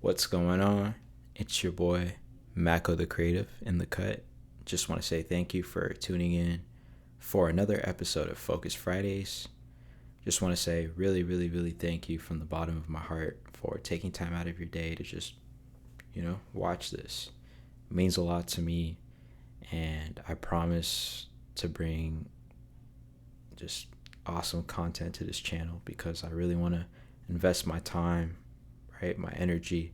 What's going on? It's your boy, Mako the Creative in the cut. Just want to say thank you for tuning in for another episode of Focus Fridays. Just want to say really, really, really thank you from the bottom of my heart for taking time out of your day to just, watch this. It means a lot to me, and I promise to bring just awesome content to this channel because I really want to invest my time, right? My energy.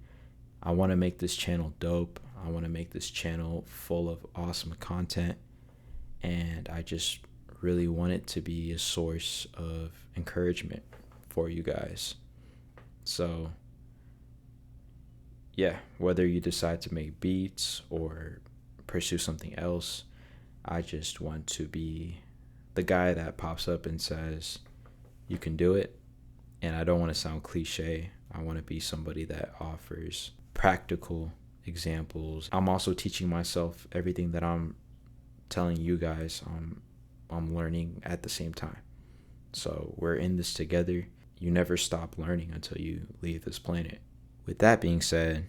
I want to make this channel dope. I want to make this channel full of awesome content. And I just really want it to be a source of encouragement for you guys. So, yeah, whether you decide to make beats or pursue something else, I just want to be the guy that pops up and says, you can do it. And I don't want to sound cliche. I want to be somebody that offers practical examples. I'm also teaching myself everything that I'm telling you guys. I'm learning at the same time. So we're in this together. You never stop learning until you leave this planet. With that being said,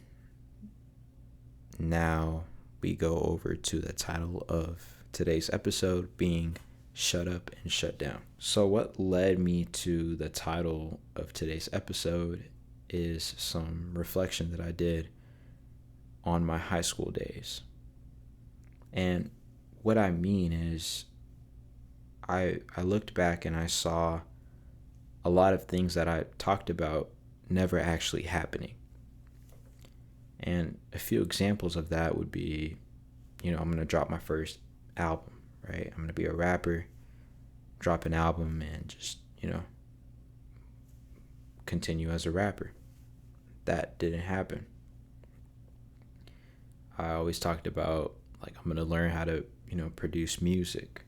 now we go over to the title of today's episode being Shut Up and Shut Down. So what led me to the title of today's episode is some reflection that I did on my high school days. And what I mean is I looked back and I saw a lot of things that I talked about never actually happening. And a few examples of that would be, I'm going to drop my first album, right? I'm going to be a rapper, drop an album, and just, continue as a rapper. That didn't happen. I always talked about, I'm going to learn how to, produce music,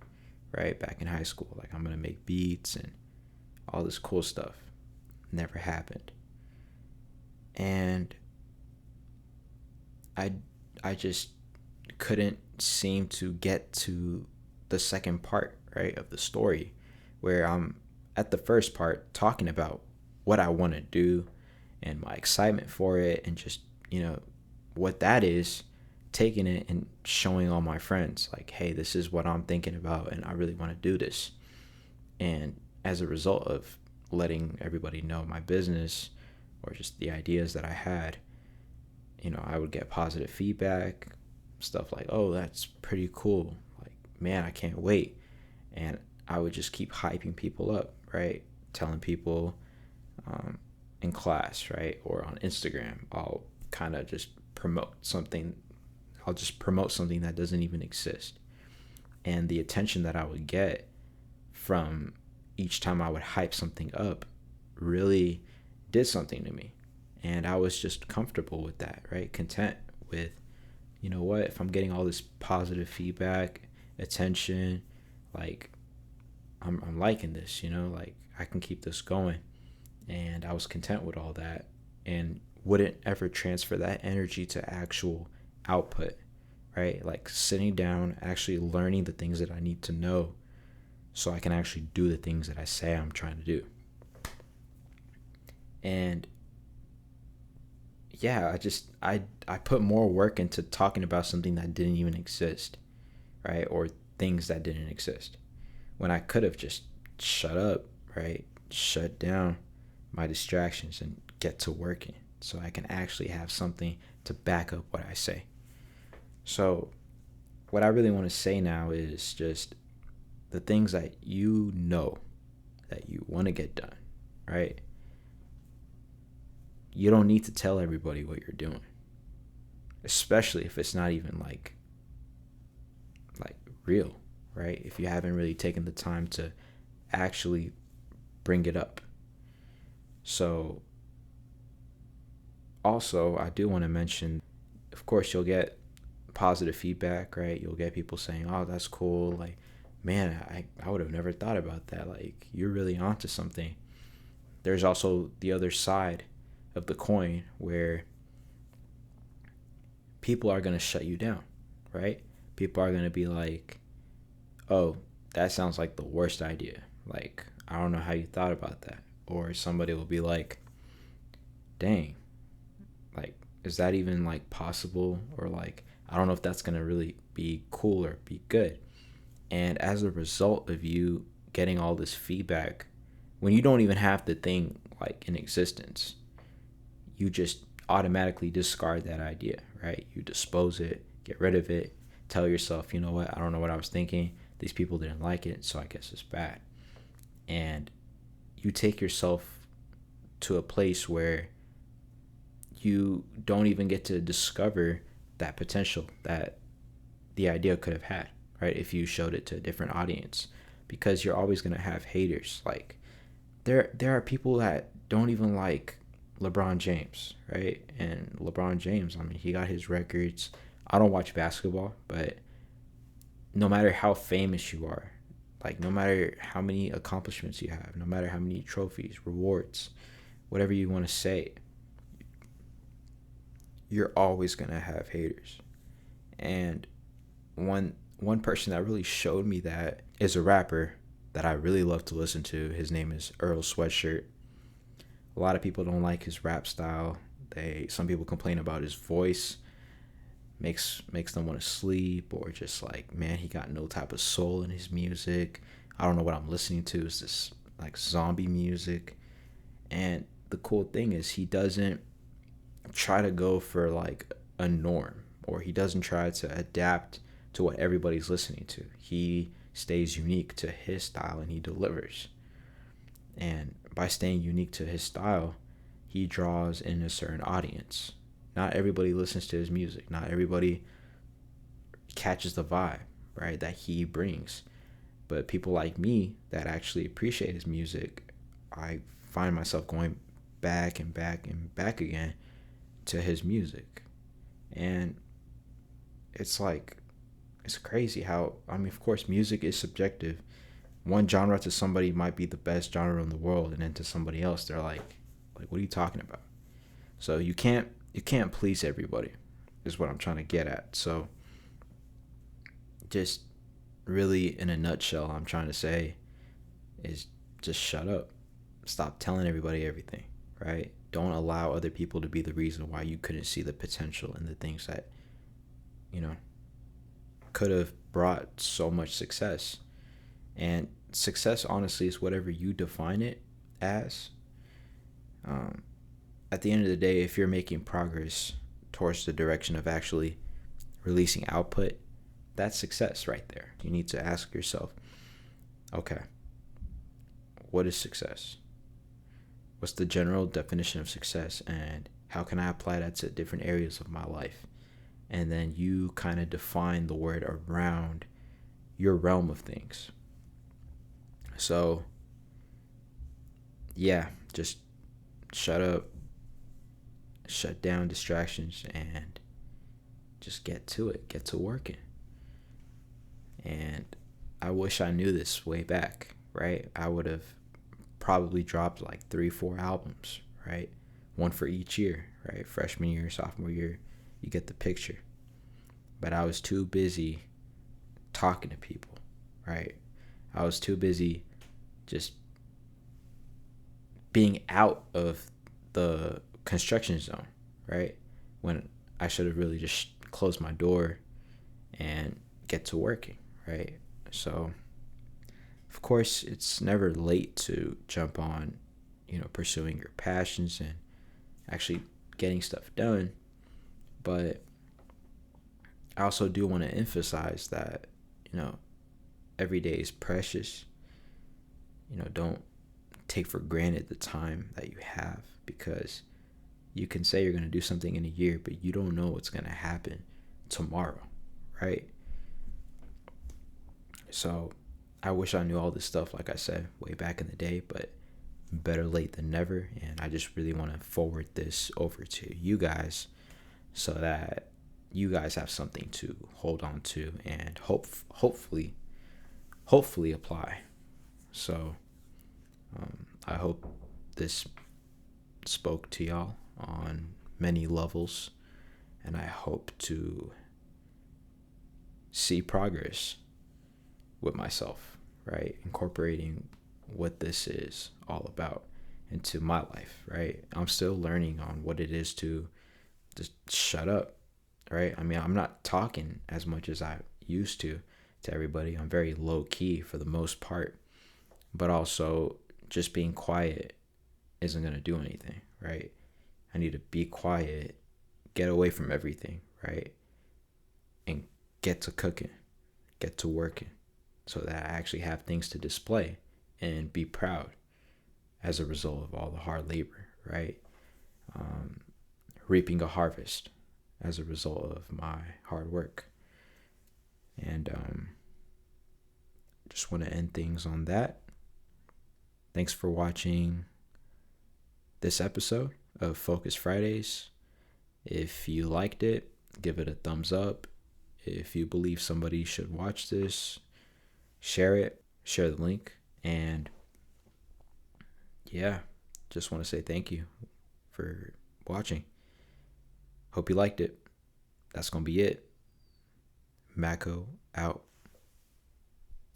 right? Back in high school. I'm going to make beats and all this cool stuff. Never happened. And I just couldn't seem to get to the second part, right, of the story, where I'm at the first part talking about what I want to do and my excitement for it and just, what that is, taking it and showing all my friends, hey, this is what I'm thinking about and I really want to do this. And as a result of letting everybody know my business or just the ideas that I had, I would get positive feedback, stuff like, oh, that's pretty cool. Man, I can't wait. And I would just keep hyping people up, right? Telling people in class, right? Or on Instagram, I'll kind of just promote something. I'll just promote something that doesn't even exist. And the attention that I would get from each time I would hype something up really did something to me. And I was just comfortable with that, right? Content with, what, if I'm getting all this positive feedback, attention, I'm liking this, I can keep this going. And I was content with all that and wouldn't ever transfer that energy to actual output, right? Sitting down, actually learning the things that I need to know so I can actually do the things that I say I'm trying to do. And yeah, I put more work into talking about something that didn't even exist, right? Or things that didn't exist, when I could have just shut up, right? Shut down my distractions and get to working so I can actually have something to back up what I say. So what I really want to say now is just the things that that you want to get done, right? You don't need to tell everybody what you're doing, especially if it's not even like real, right? If you haven't really taken the time to actually bring it up. So also, I do want to mention, of course, you'll get positive feedback, right? You'll get people saying, oh, that's cool. Man, I would have never thought about that. You're really onto something. There's also the other side of the coin where people are going to shut you down, right? People are going to be like, oh, that sounds like the worst idea. I don't know how you thought about that. Or somebody will be like, dang, is that even like possible? Or like, I don't know if that's gonna really be cool or be good. And as a result of you getting all this feedback, when you don't even have the thing like in existence, you just automatically discard that idea, right? You dispose it, get rid of it, tell yourself, you know what, I don't know what I was thinking. These people didn't like it, so I guess it's bad. And you take yourself to a place where you don't even get to discover that potential that the idea could have had, right? If you showed it to a different audience, because you're always going to have haters. Like there are people that don't even like LeBron James, right? And LeBron James, I mean, he got his records. I don't watch basketball, but no matter how famous you are, like no matter how many accomplishments you have, no matter how many trophies, rewards, whatever you want to say, you're always going to have haters. And one person that really showed me that is a rapper that I really love to listen to. His name is Earl Sweatshirt. A lot of people don't like his rap style. Some people complain about his voice, makes them want to sleep, or just like, man, he got no type of soul in his music. I don't know what I'm listening to. It's this like zombie music. And the cool thing is he doesn't try to go for like a norm, or he doesn't try to adapt to what everybody's listening to. He stays unique to his style and he delivers. And by staying unique to his style, he draws in a certain audience. Not everybody listens to his music. Not everybody catches the vibe, right, that he brings. But people like me that actually appreciate his music, I find myself going back and back and back again to his music. And it's like, it's crazy how, I mean, of course, music is subjective. One genre to somebody might be the best genre in the world, and then to somebody else, they're like, what are you talking about? So you can't please everybody, is what I'm trying to get at. So just really in a nutshell, I'm trying to say is just shut up. Stop telling everybody everything, right? Don't allow other people to be the reason why you couldn't see the potential in the things that, you know, could have brought so much success. And success, honestly, is whatever you define it as. Um, at the end of the day, if you're making progress towards the direction of actually releasing output, that's success right there. You need to ask yourself, okay, what is success? What's the general definition of success, and how can I apply that to different areas of my life? And then you kind of define the word around your realm of things. So, yeah, just shut up, shut down distractions, and just get to it, get to working. And I wish I knew this way back, right? I would have probably dropped like 3 4 albums, right? One for each year, right? Freshman year, sophomore year, you get the picture. But I was too busy talking to people, right? I was too busy just being out of the construction zone, right? When I should have really just closed my door and get to working, right? So, of course, it's never late to jump on, pursuing your passions and actually getting stuff done. But I also do want to emphasize that, every day is precious. Don't take for granted the time that you have, because you can say you're going to do something in a year, but you don't know what's going to happen tomorrow, right? So I wish I knew all this stuff, like I said, way back in the day, but better late than never. And I just really want to forward this over to you guys so that you guys have something to hold on to and hopefully apply. So I hope this spoke to y'all on many levels, and I hope to see progress with myself, right? Incorporating what this is all about into my life, right? I'm still learning on what it is to just shut up, right? I mean, I'm not talking as much as I used to everybody. I'm very low key for the most part, but also just being quiet isn't going to do anything, right? I need to be quiet, get away from everything, right? And get to cooking, get to working so that I actually have things to display and be proud as a result of all the hard labor, right? Reaping a harvest as a result of my hard work. And just want to end things on that. Thanks for watching this episode of Focus Fridays. If you liked it, give it a thumbs up. If you believe somebody should watch this, share it, share the link. And yeah, just want to say thank you for watching. Hope you liked it. That's going to be it. Mako out.